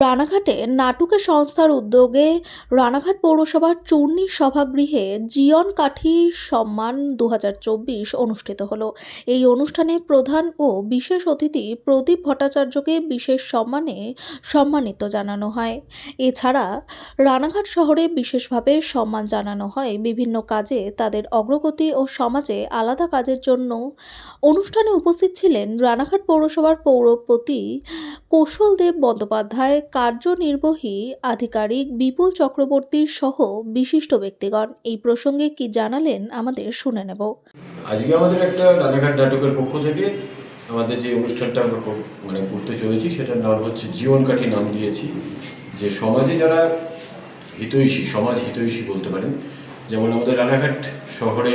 রানাঘাটে নাটুকে সংস্থার উদ্যোগে রানাঘাট পৌরসভার চূর্ণী সভাগৃহে জীবন কাঠি সম্মান 2024 অনুষ্ঠিত হলো। এই অনুষ্ঠানে প্রধান ও বিশেষ অতিথি প্রদীপ ভট্টাচার্যকে বিশেষ সম্মানে সম্মানিত জানানো হয়। এছাড়া রানাঘাট শহরে বিশেষভাবে সম্মান জানানো হয় বিভিন্ন কাজে তাদের অগ্রগতি ও সমাজে আলাদা কাজের জন্য। অনুষ্ঠানে উপস্থিত ছিলেন রানাঘাট পৌরসভার পৌরপতি কৌশলদেব বন্দ্যোপাধ্যায়, কার্যনির্বাহী আধিকারিক বিপুল চক্রবর্তী সহ বিশিষ্ট ব্যক্তিগণ। এই প্রসঙ্গে কি জানালেন আমাদের শুনে নেব। আজকে আমাদের একটা রানাঘাট নাটকের পক্ষ থেকে আমাদের যে অনুষ্ঠানটা আমরা করতে চলেছি সেটার নাম হচ্ছে জীবন কাঠি নাম দিয়েছি। যে সমাজে যারা হিতৈষী, সমাজ হিতৈষী বলতে পারেন, যেমন আমাদের রানাঘাট শহরে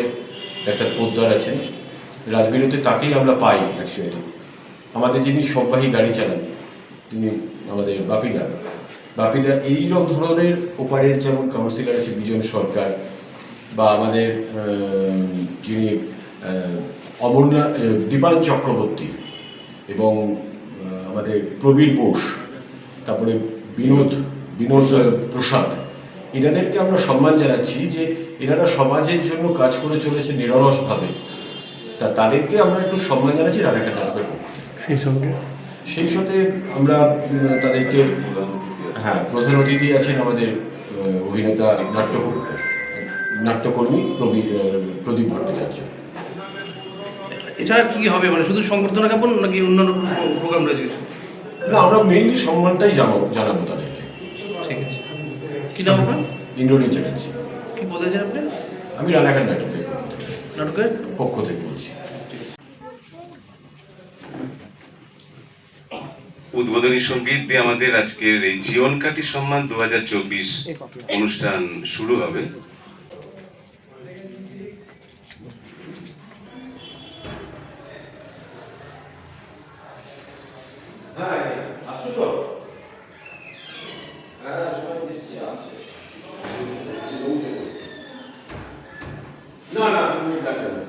একটা পোদ্দার আছেন, রাতবিরতে তাকেই আমরা পাই। অ্যাকচুয়ালি আমাদের যিনি সববাহী গাড়ি চালান তিনি আমাদের বাপিদা এই ধরনের ওপারের যেমন কাউন্সিলর আছে বিজন সরকার, বা আমাদের যিনি অমরনাথ দীপান চক্রবর্তী, এবং আমাদের প্রবীর বোস, তারপরে বিনোদ প্রসাদ, এনাদেরকে আমরা সম্মান জানাচ্ছি যে এনারা সমাজের জন্য কাজ করে চলেছে নিরলসভাবে। তাদেরকে আমরা একটু সম্মান জানাচ্ছি রানাঘাট নাটকের পক্ষ থেকে। সেই সাথে আমরা তাদেরকে প্রধান অতিথি আছেন আমাদের অভিনেতা নাট্যকর্মী প্রদীপ ভট্টাচার্য। এছাড়া কি হবে, মানে শুধু সংবর্ধনা জ্ঞাপন নাকি অন্যান্য প্রোগ্রাম রয়েছে? না, আমরা মেইনলি সম্মানটাই জানাবো তাদেরকে। ঠিক আছে। কি নাম আপনার? ইন্দ্রনীল চ্যাটার্জি। কি পদে আছেন আপনি? আমি রানাঘাট নাটকের পক্ষ থেকে বলছি। উদ্বোধনী সঙ্গীত দিয়ে আমাদের আজকের এই জীবন কাঠি সম্মান 2024 অনুষ্ঠান শুরু হবে। না,